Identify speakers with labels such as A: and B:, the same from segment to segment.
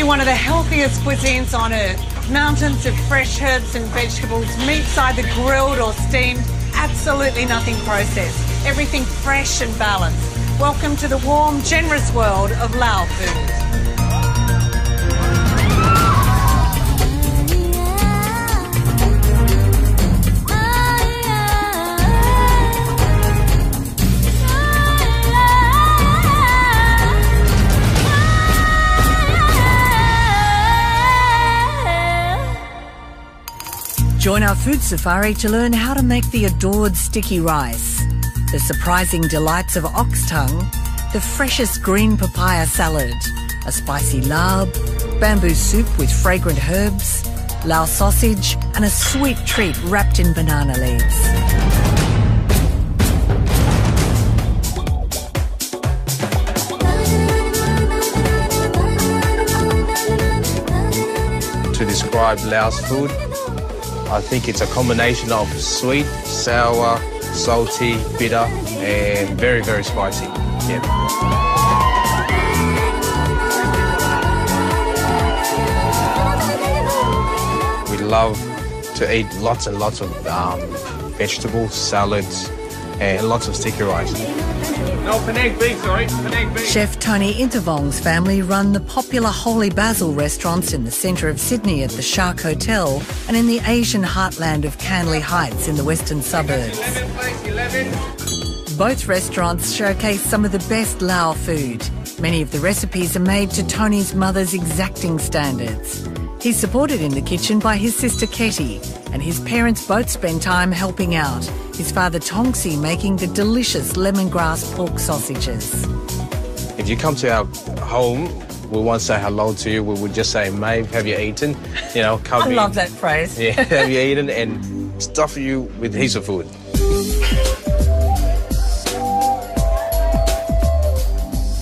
A: one of the healthiest cuisines on earth. Mountains of fresh herbs and vegetables, meats either grilled or steamed, absolutely nothing processed. Everything fresh and balanced. Welcome to the warm, generous world of Lao food. Join our food safari to learn how to make the adored sticky rice, the surprising delights of ox tongue, the freshest green papaya salad, a spicy larb, bamboo soup with fragrant herbs, Lao sausage, and a sweet treat wrapped in banana leaves.
B: To describe Laos food, I think it's a combination of sweet, sour, salty, bitter, and very, very spicy. Yeah. We love to eat lots and lots of vegetables, salads, and lots of sticky rice.
C: No, Penang beef, sorry. Penang beef.
A: Chef Tony Intervong's family run the popular Holy Basil restaurants in the centre of Sydney at the Shark Hotel and in the Asian heartland of Canley Heights in the western suburbs.
C: 11, please, 11.
A: Both restaurants showcase some of the best Lao food. Many of the recipes are made to Tony's mother's exacting standards. He's supported in the kitchen by his sister Ketty, and his parents both spend time helping out, his father Tongsi making the delicious lemongrass pork sausages.
B: If you come to our home, we won't say hello to you, we would just say, "Mate, have you eaten?" You know, come
A: I
B: in.
A: love that phrase.
B: Yeah, have you eaten? And stuff you with heaps of food.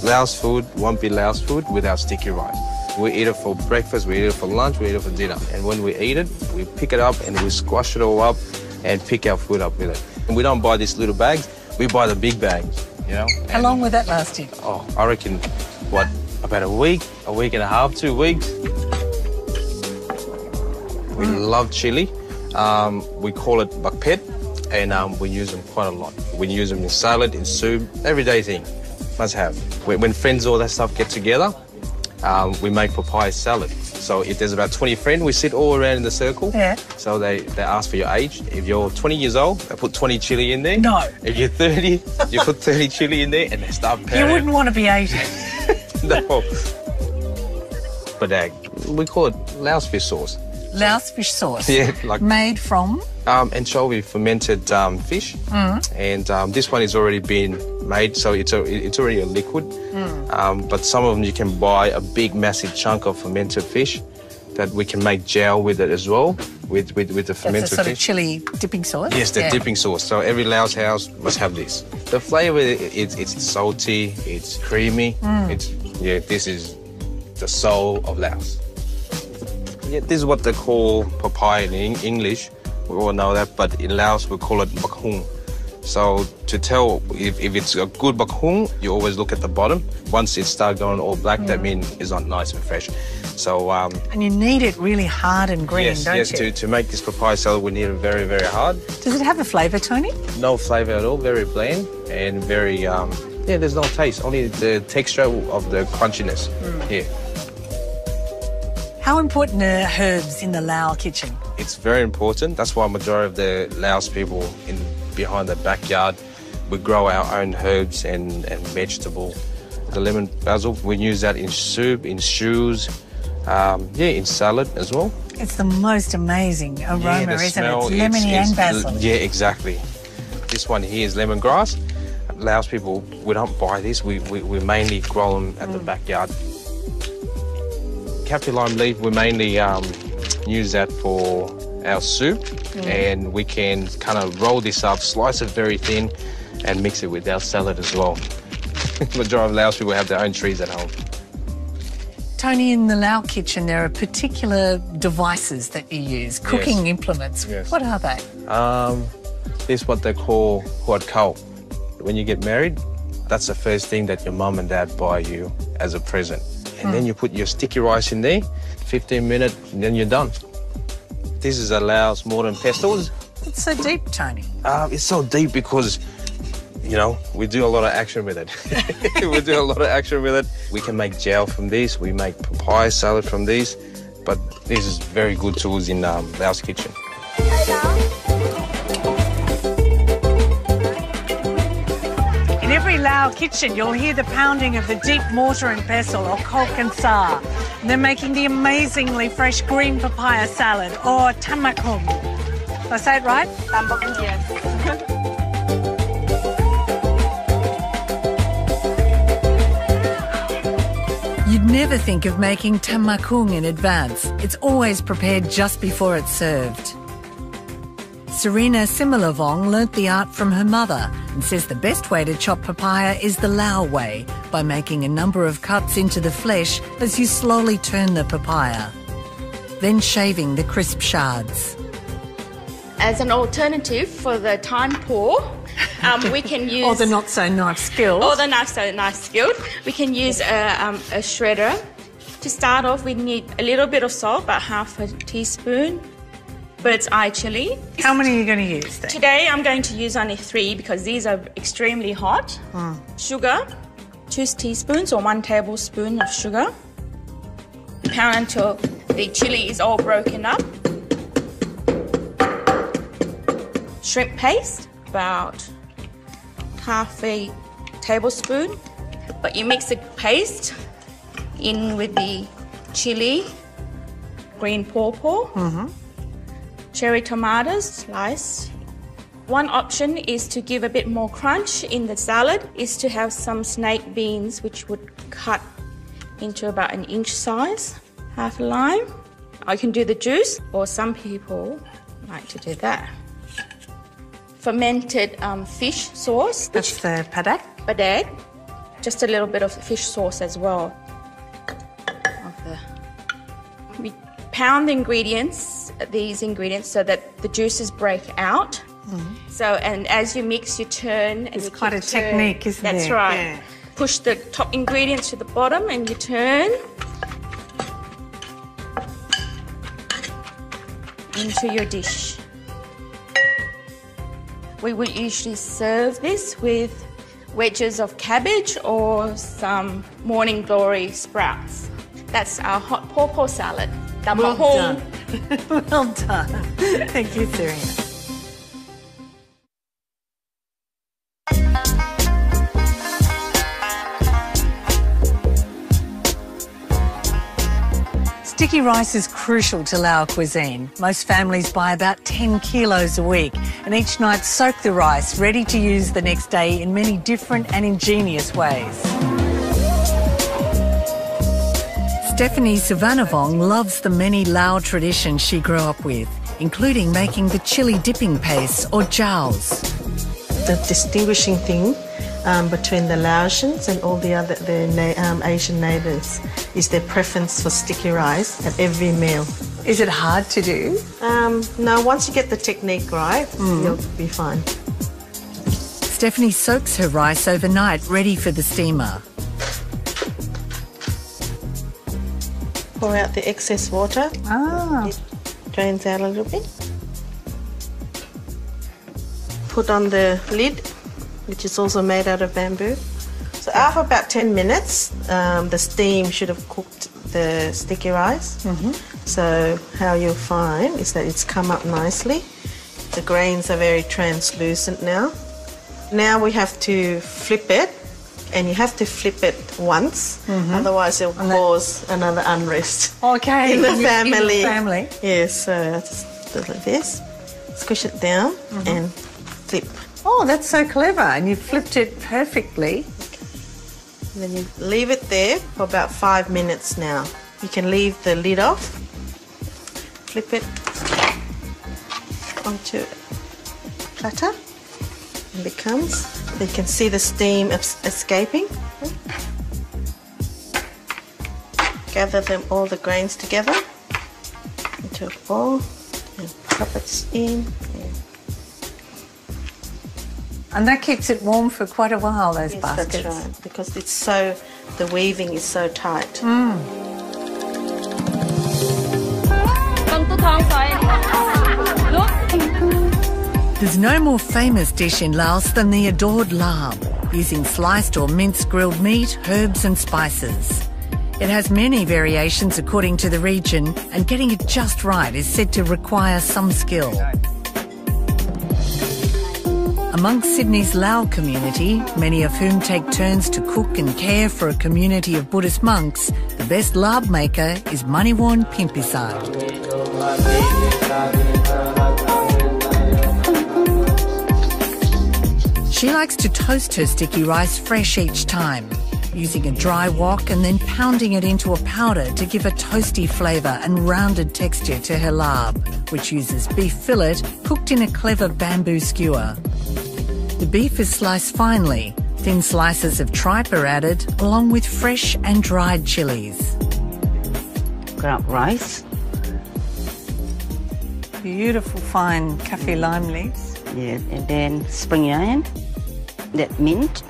B: Laos food won't be Laos food without sticky rice. We eat it for breakfast, we eat it for lunch, we eat it for dinner. And when we eat it, we pick it up and we squash it all up and pick our food up with it. And we don't buy these little bags, we buy the big bags, you know.
A: How long would that last you?
B: Oh, I reckon, what, about a week and a half, 2 weeks. We love chili. We call it bakpet, and we use them quite a lot. We use them in salad, in soup, everyday thing, must have. When friends, all that stuff get together, we make papaya salad. So if there's about 20 friends, we sit all around in the circle.
A: Yeah.
B: So they ask for your age. If you're 20 years old, they put 20 chili in there.
A: No.
B: If you're 30, you put 30 chili in there and they start pairing.
A: You wouldn't want to be 80.
B: No. But we call it Laos fish sauce.
A: Laos fish sauce.
B: Yeah, like
A: made from
B: anchovy fermented fish, and this one is already been made, so it's already a liquid. But some of them you can buy a big, massive chunk of fermented fish that we can make gel with it as well, with the fermented
A: That's a sort
B: fish.
A: of chili dipping sauce.
B: Yes, the dipping sauce. So every Laos house must have this. The flavour, it's salty, it's creamy. This is the soul of Laos. Yeah, this is what they call papaya in English. We all know that, but in Laos we call it bakhung. So to tell if it's a good bakhung, you always look at the bottom. Once it starts going all black, that means it's not nice and fresh. So
A: and you need it really hard and green, don't you?
B: Yes. To make this papaya salad, we need it very, very hard.
A: Does it have a flavour, Tony?
B: No flavour at all. Very bland and very there's no taste. Only the texture of the crunchiness. Yeah.
A: How important are herbs in the Lao kitchen?
B: It's very important. That's why majority of the Laos people behind the backyard, we grow our own herbs and vegetable. The lemon basil, we use that in soup, in stews, in salad as well.
A: It's the most amazing aroma, isn't it? It's lemony and basil.
B: Yeah, exactly. This one here is lemongrass. Laos people, we don't buy this. We mainly grow them at the backyard. Kaffir lime leaf, we mainly use that for our soup, and we can kind of roll this up, slice it very thin, and mix it with our salad as well. Majority of Laos people have their own trees at home.
A: Tony, in the Lao kitchen, there are particular devices that you use, cooking implements.
B: Yes.
A: What are they?
B: This is what they call huat khao. When you get married, that's the first thing that your mum and dad buy you as a present. and then you put your sticky rice in there, 15 minutes, and then you're done. This is a Laos modern pestles.
A: It's so deep, Tony.
B: It's so deep because, you know, we do a lot of action with it. We do a lot of action with it. We can make gel from this. We make papaya salad from these. But this is very good tools in Laos kitchen.
A: In every Lao kitchen, you'll hear the pounding of the deep mortar and pestle, or kolk and sa. And they're making the amazingly fresh green papaya salad, or tamakum. Did I say it right?
D: Tamakum, yes.
A: You'd never think of making tamakung in advance. It's always prepared just before it's served. Serena Similavong learnt the art from her mother and says the best way to chop papaya is the Lao way, by making a number of cuts into the flesh as you slowly turn the papaya, then shaving the crisp shards.
D: As an alternative for the time poor, we can use...
A: Or the not so knife skilled.
D: Or the not so knife skilled. We can use a shredder. To start off, we need a little bit of salt, about half a teaspoon. Bird's eye chili.
A: How many are you going to use then?
D: Today I'm going to use only 3 because these are extremely hot. Sugar, 2 teaspoons or 1 tablespoon of sugar. Pound until the chili is all broken up. Shrimp paste, about half a tablespoon. But you mix the paste in with the chili, green pawpaw, cherry tomatoes sliced. One option is to give a bit more crunch in the salad is to have some snake beans, which would cut into about 1 inch size, half a lime. I can do the juice, or some people like to do that. Fermented fish sauce.
A: That's the padak?
D: Padak. Just a little bit of fish sauce as well. We pound the ingredients, these ingredients, so that the juices break out. So, and as you mix, you turn. And
A: It's
D: you
A: quite a
D: keep turning.
A: technique, isn't it?
D: That's right.
A: Yeah.
D: Push the top ingredients to the bottom and you turn into your dish. We would usually serve this with wedges of cabbage or some morning glory sprouts. That's our hot pawpaw salad.
A: Well done. Well done. Thank you, Serena. Sticky rice is crucial to Lao cuisine. Most families buy about 10 kilos a week and each night soak the rice, ready to use the next day in many different and ingenious ways. Stephanie Savanavong loves the many Lao traditions she grew up with, including making the chili dipping paste, or jows.
E: The distinguishing thing between the Laotians and all the other Asian neighbours is their preference for sticky rice at every meal.
A: Is it hard to do?
E: No, once you get the technique right, you'll be fine.
A: Stephanie soaks her rice overnight, ready for the steamer.
E: Pour out the excess water. It drains out a little bit. Put on the lid, which is also made out of bamboo. So after about 10 minutes, the steam should have cooked the sticky rice. So how you'll find is that it's come up nicely. The grains are very translucent now. Now we have to flip it, and you have to flip it once, otherwise it'll cause another unrest
A: Okay.
E: in the family.
A: In the family.
E: Yes, so just do like this, squish it down and flip.
A: Oh, that's so clever. And you flipped it perfectly.
E: And then you leave it there for about 5 minutes now. You can leave the lid off, flip it onto a platter, and it comes. You can see the steam escaping. Gather them, all the grains together into a bowl and pop it in.
A: And that keeps it warm for quite a while, those
E: Yes,
A: baskets.
E: that's right, because the weaving is so tight.
A: There's no more famous dish in Laos than the adored lab, using sliced or minced grilled meat, herbs and spices. It has many variations according to the region, and getting it just right is said to require some skill. Amongst Sydney's Lao community, many of whom take turns to cook and care for a community of Buddhist monks, the best lab maker is Maniwarn Pimpisat. She likes to toast her sticky rice fresh each time, using a dry wok and then pounding it into a powder to give a toasty flavour and rounded texture to her lab, which uses beef fillet cooked in a clever bamboo skewer. The beef is sliced finely. Thin slices of tripe are added, along with fresh and dried chilies.
F: Ground rice.
A: Beautiful fine kaffir lime leaves.
F: Yeah, and then spring onion, that mint,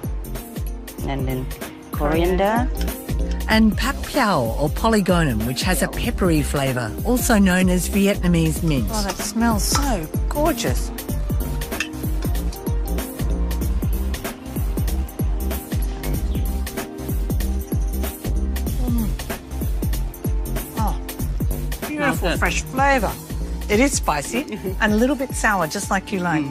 F: and then coriander.
A: And pak piao or polygonum, which has a peppery flavour, also known as Vietnamese mint. Oh, that smells so gorgeous. Oh, beautiful fresh flavour. It is spicy and a little bit sour, just like you like.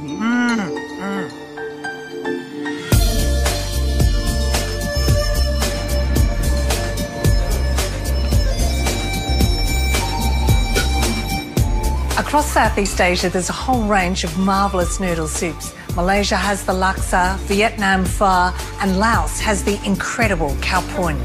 A: Across Southeast Asia, there's a whole range of marvellous noodle soups. Malaysia has the laksa, Vietnam pho, and Laos has the incredible khao pun.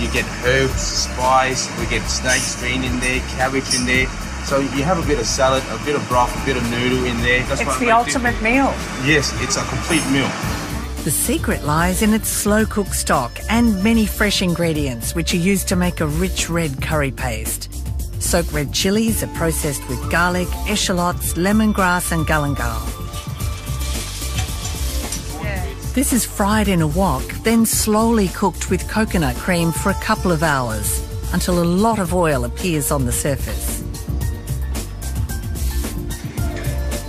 B: You get herbs, spice, we get snake green in there, cabbage in there. So you have a bit of salad, a bit of broth, a bit of noodle in there. That's
A: It's the ultimate meal.
B: Yes, it's a complete meal.
A: The secret lies in its slow-cooked stock and many fresh ingredients, which are used to make a rich red curry paste. Soaked red chilies are processed with garlic, eschalots, lemongrass and galangal. This is fried in a wok, then slowly cooked with coconut cream for a couple of hours, until a lot of oil appears on the surface.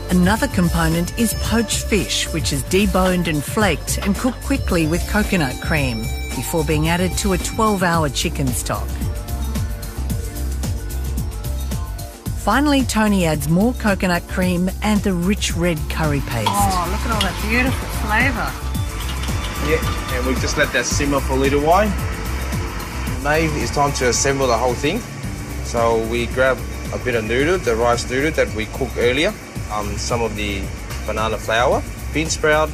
A: Another component is poached fish, which is deboned and flaked and cooked quickly with coconut cream before being added to a 12-hour chicken stock. Finally, Tony adds more coconut cream and the rich red curry paste. Oh, look at all that beautiful flavour.
B: Yeah, and we just let that simmer for a little while. Now it's time to assemble the whole thing. So we grab a bit of noodle, the rice noodle that we cooked earlier, some of the banana flour, bean sprout,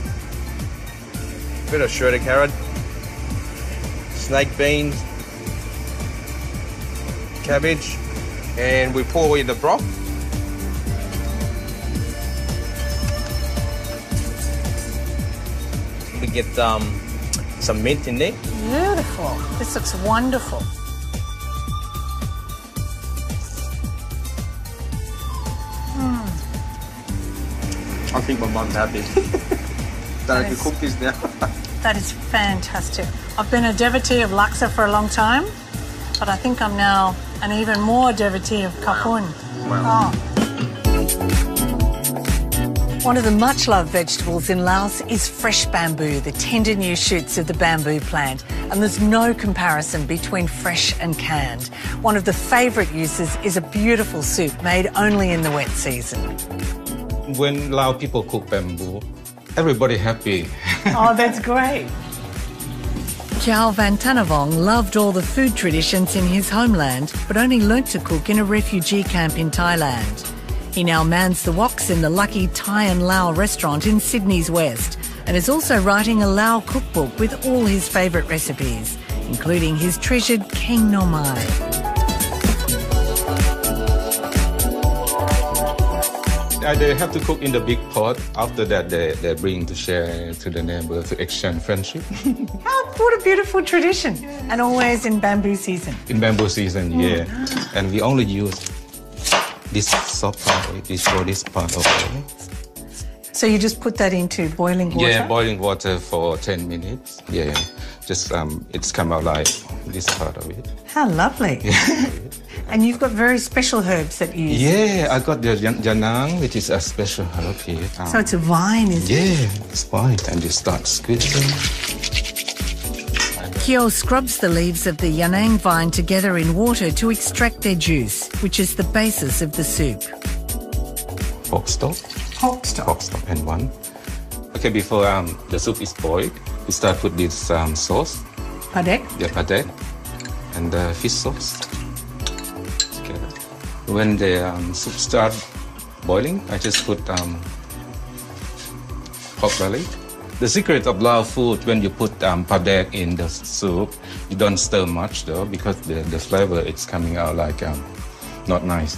B: a bit of shredded carrot, snake beans, cabbage, and we pour in the broth. We get some mint in there.
A: Beautiful. This looks wonderful.
B: I think my mum's happy that I can cook this now.
A: That is fantastic. I've been a devotee of laksa for a long time, but I think I'm now an even more devotee of khao pun.
B: Wow.
A: Oh. One of the much-loved vegetables in Laos is fresh bamboo, the tender new shoots of the bamboo plant. And there's no comparison between fresh and canned. One of the favourite uses is a beautiful soup made only in the wet season.
G: When Lao people cook bamboo, everybody happy.
A: Oh, that's great. Chow Van Tanavong loved all the food traditions in his homeland, but only learnt to cook in a refugee camp in Thailand. He now mans the woks in the lucky Thai and Lao restaurant in Sydney's West, and is also writing a Lao cookbook with all his favourite recipes, including his treasured Keng No Mai.
G: They have to cook in the big pot. After that, they bring to share to the neighbor to exchange friendship.
A: What a beautiful tradition. And always in bamboo season.
G: In bamboo season, yeah. And we only use this soft part, this part of it.
A: So you just put that into boiling water?
G: Yeah, boiling water for 10 minutes. Yeah, just it's come out like this part of it.
A: How lovely. And you've got very special herbs that you use.
G: Yeah, I got the yanang, which is a special herb here.
A: So it's a vine, is it?
G: Yeah, it's fine. And you start squeezing.
A: Kyo scrubs the leaves of the yanang vine together in water to extract their juice, which is the basis of the soup.
G: Pork stock.
A: Pork stock.
G: Pork stock and one. Okay, before the soup is boiled, we start with this sauce.
A: Padek?
G: Yeah, padek. And the fish sauce. Together. When the soup starts boiling, I just put pork belly. The secret of Lao food, when you put padek in the soup, you don't stir much though, because the flavor it's coming out like not nice.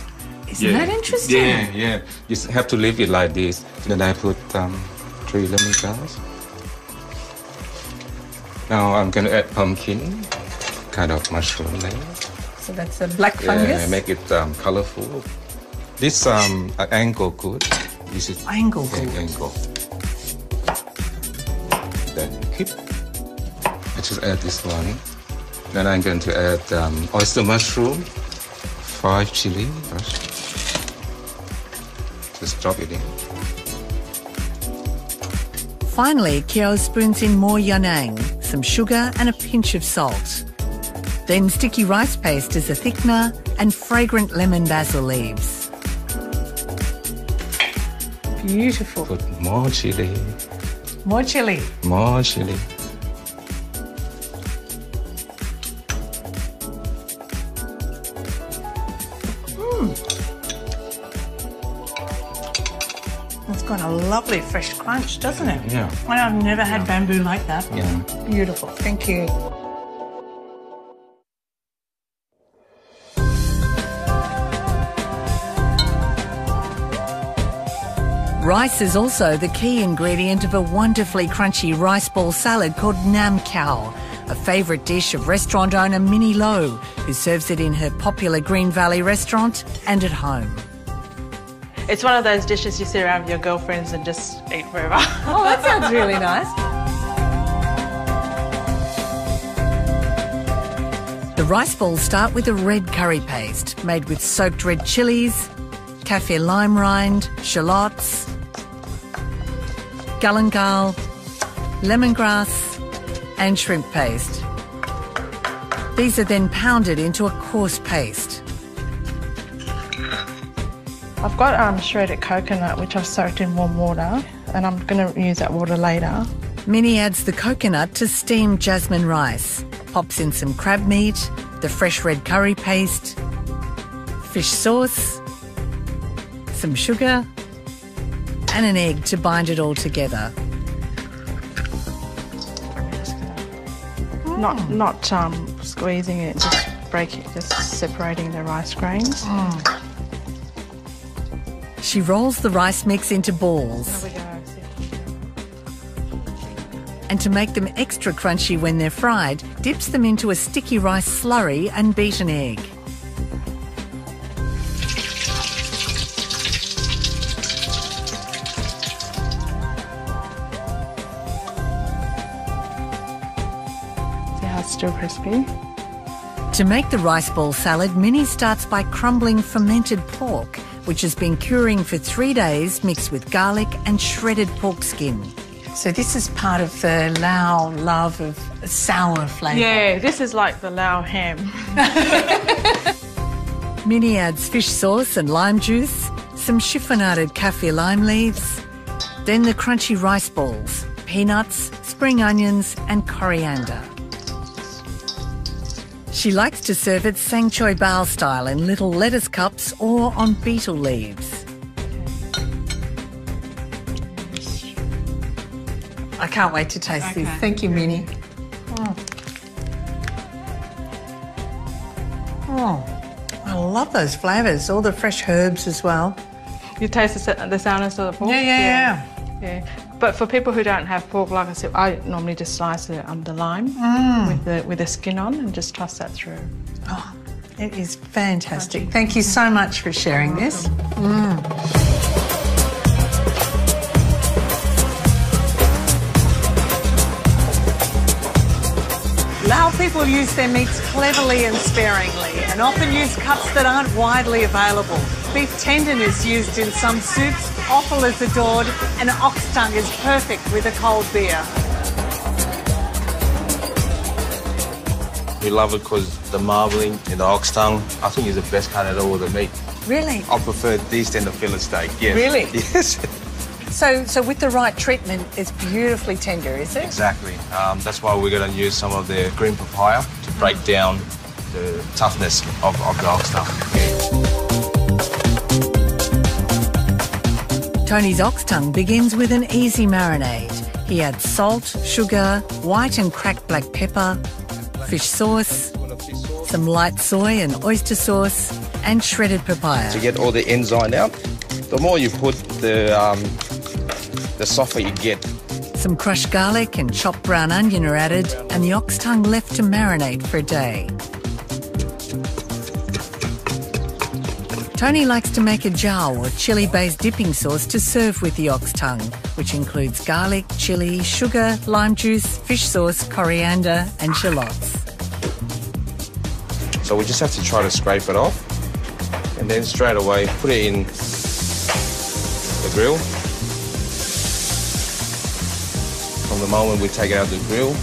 A: Isn't that interesting?
G: Yeah, yeah. You have to leave it like this. Then I put 3 lemongrass. Now I'm going to add pumpkin, kind of mushroom there.
A: So that's a black fungus?
G: Yeah, make it colorful. This angle good. This is
A: angle good.
G: Angle. Then keep. I just add this one. Then I'm going to add oyster mushroom, 5 chili. Just drop it in.
A: Finally, Kyo spoons in more yanang, some sugar and a pinch of salt. Then sticky rice paste as a thickener and fragrant lemon basil leaves. Beautiful.
G: Put more chili.
A: More chili.
G: More chili.
A: It's got a lovely fresh crunch, doesn't it?
G: Yeah.
A: I've never had bamboo like that.
G: Yeah.
A: Beautiful. Thank you. Rice is also the key ingredient of a wonderfully crunchy rice ball salad called Nam Khao, a favourite dish of restaurant owner Minnie Low, who serves it in her popular Green Valley restaurant and at home.
E: It's one of those dishes you sit around with your girlfriends and just eat forever.
A: Oh, that sounds really nice. The rice balls start with a red curry paste made with soaked red chillies, kaffir lime rind, shallots, galangal, lemongrass and shrimp paste. These are then pounded into a coarse paste.
E: I've got shredded coconut, which I've soaked in warm water, and I'm going to use that water later.
A: Minnie adds the coconut to steamed jasmine rice, pops in some crab meat, the fresh red curry paste, fish sauce, some sugar, and an egg to bind it all together.
E: Not squeezing it, just breaking, just separating the rice grains.
A: She rolls the rice mix into balls.
E: There we go.
A: And to make them extra crunchy when they're fried, dips them into a sticky rice slurry and beaten egg.
E: See how it's still crispy?
A: To make the rice ball salad, Minnie starts by crumbling fermented pork, which has been curing for 3 days, mixed with garlic and shredded pork skin. So this is part of the Lao love of sour flavour.
E: Yeah, this is like the Lao ham.
A: Minnie adds fish sauce and lime juice, some chiffonaded kaffir lime leaves, then the crunchy rice balls, peanuts, spring onions and coriander. She likes to serve it sang choy bao style in little lettuce cups or on beetle leaves. I can't wait to taste this. Thank you, Minnie. I love those flavours, all the fresh herbs as well.
E: You taste the sourness of the pork?
A: Yeah.
E: But for people who don't have pork, like I said, I normally just slice the lime with the skin on and just toss that through.
A: Oh, it is fantastic. Thank you so much for sharing this. people use their meats cleverly and sparingly and often use cuts that aren't widely available. Beef tendon is used in some soups, offal is adored, and ox tongue is perfect with a cold beer.
B: We love it because the marbling and the ox tongue, I think, is the best cut out of all the meat.
A: Really?
B: I prefer these than the fillet steak, yes.
A: Really?
B: Yes.
A: So with the right treatment, it's beautifully tender, is it?
B: Exactly. That's why we're going to use some of the green papaya to break down the toughness of the ox tongue.
A: Tony's ox tongue begins with an easy marinade. He adds salt, sugar, white and cracked black pepper, fish sauce, some light soy and oyster sauce, and shredded papaya.
B: To get all the enzyme out, the more you put, the softer you get.
A: Some crushed garlic and chopped brown onion are added, and the ox tongue left to marinate for a day. Tony likes to make a jiao or chili-based dipping sauce to serve with the ox tongue, which includes garlic, chili, sugar, lime juice, fish sauce, coriander and shallots.
B: So we just have to try to scrape it off and then straight away put it in the grill. From the moment we take it out of the grill,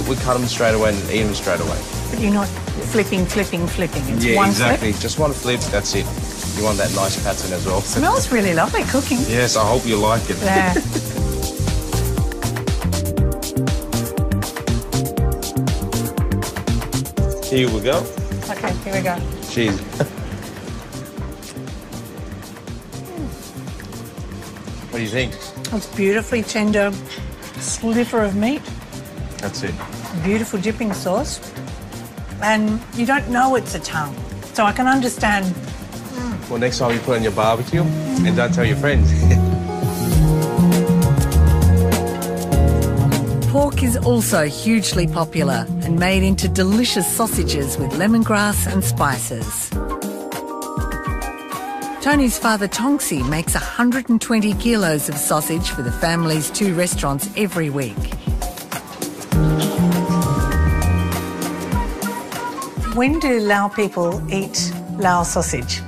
B: we cut them straight away and eat them straight away.
A: But you're not flipping. It's
B: Yeah,
A: one
B: exactly.
A: flip.
B: Just one flip, that's it. You want that nice pattern as well.
A: Smells really lovely cooking.
B: Yes, I hope you like it.
A: Yeah.
B: Here we go.
A: Okay, here we go.
B: Cheese. What do you think?
A: It's beautifully tender sliver of meat.
B: That's it.
A: Beautiful dipping sauce. And you don't know it's a tongue. So I can understand.
B: Well, next time you put it on your barbecue and don't tell your friends.
A: Pork is also hugely popular and made into delicious sausages with lemongrass and spices. Tony's father Tongsi makes 120 kilos of sausage for the family's 2 restaurants every week. When do Lao people eat Lao sausage?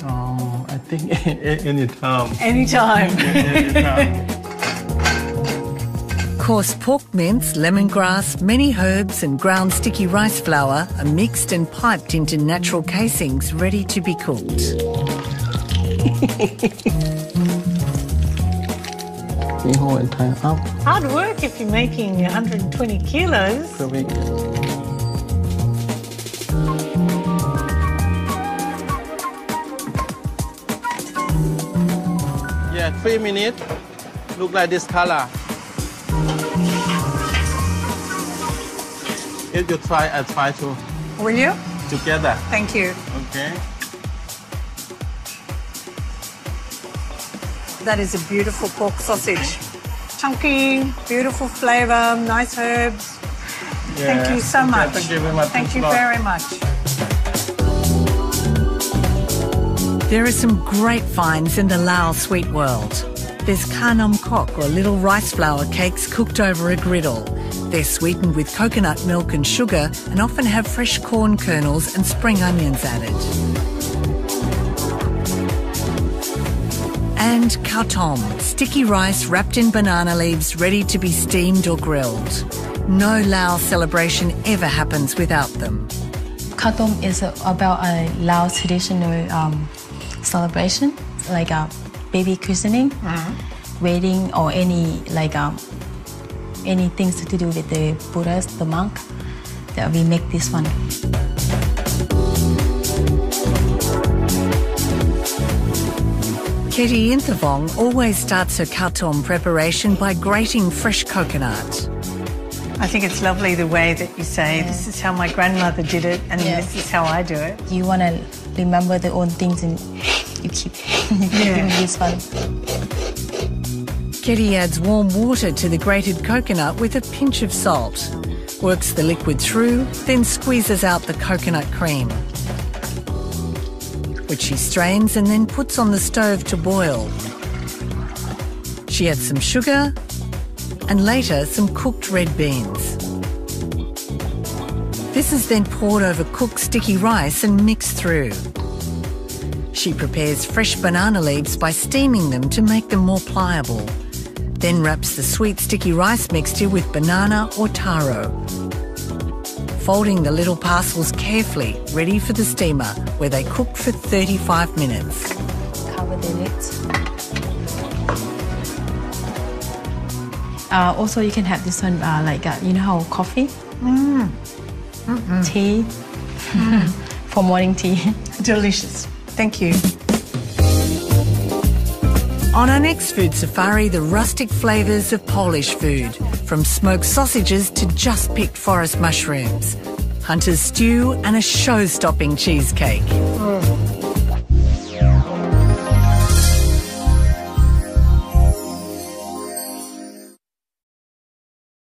H: Oh, I think anytime.
A: Anytime.
H: Anytime.
A: Coarse pork mince, lemongrass, many herbs and ground sticky rice flour are mixed and piped into natural casings ready to be cooked.
H: We hold it time up
A: Hard work if you're making 120 kilos.
H: per week. Yeah, 3 minutes. Look like this color. If you try, I try to
A: Will you?
H: together.
A: Thank you.
H: Okay.
A: That is a beautiful pork sausage. Chunky, beautiful flavour, nice herbs. Thank you so
H: Okay,
A: much.
H: Thank you very much.
A: Thank you
H: Thanks a lot.
A: very much. There are some great finds in the Lao sweet world. There's Kanam Kok, or little rice flour cakes cooked over a griddle. They're sweetened with coconut milk and sugar and often have fresh corn kernels and spring onions added. And khao tom, sticky rice wrapped in banana leaves ready to be steamed or grilled. No Lao celebration ever happens without them.
I: Khao tom is about a Lao traditional celebration, like a baby christening, wedding, or any things to do with the Buddhas, the monk. That we make this one.
A: Ketty Inthavong always starts her khao tom preparation by grating fresh coconut. I think it's lovely the way that you say, this is how my grandmother did it and this is how I do it.
I: You want to remember the old things and you keep doing this one.
A: Ketty adds warm water to the grated coconut with a pinch of salt, works the liquid through, then squeezes out the coconut cream, which she strains and then puts on the stove to boil. She adds some sugar and later some cooked red beans. This is then poured over cooked sticky rice and mixed through. She prepares fresh banana leaves by steaming them to make them more pliable. Then wraps the sweet sticky rice mixture with banana or taro. Folding the little parcels carefully, ready for the steamer, where they cook for 35 minutes.
I: Cover the lid. Also, you can have this one you know how coffee? Tea. For morning tea.
A: Delicious. Thank you. On our next food safari, the rustic flavours of Polish food, from smoked sausages to just picked forest mushrooms, hunter's stew and a show-stopping cheesecake.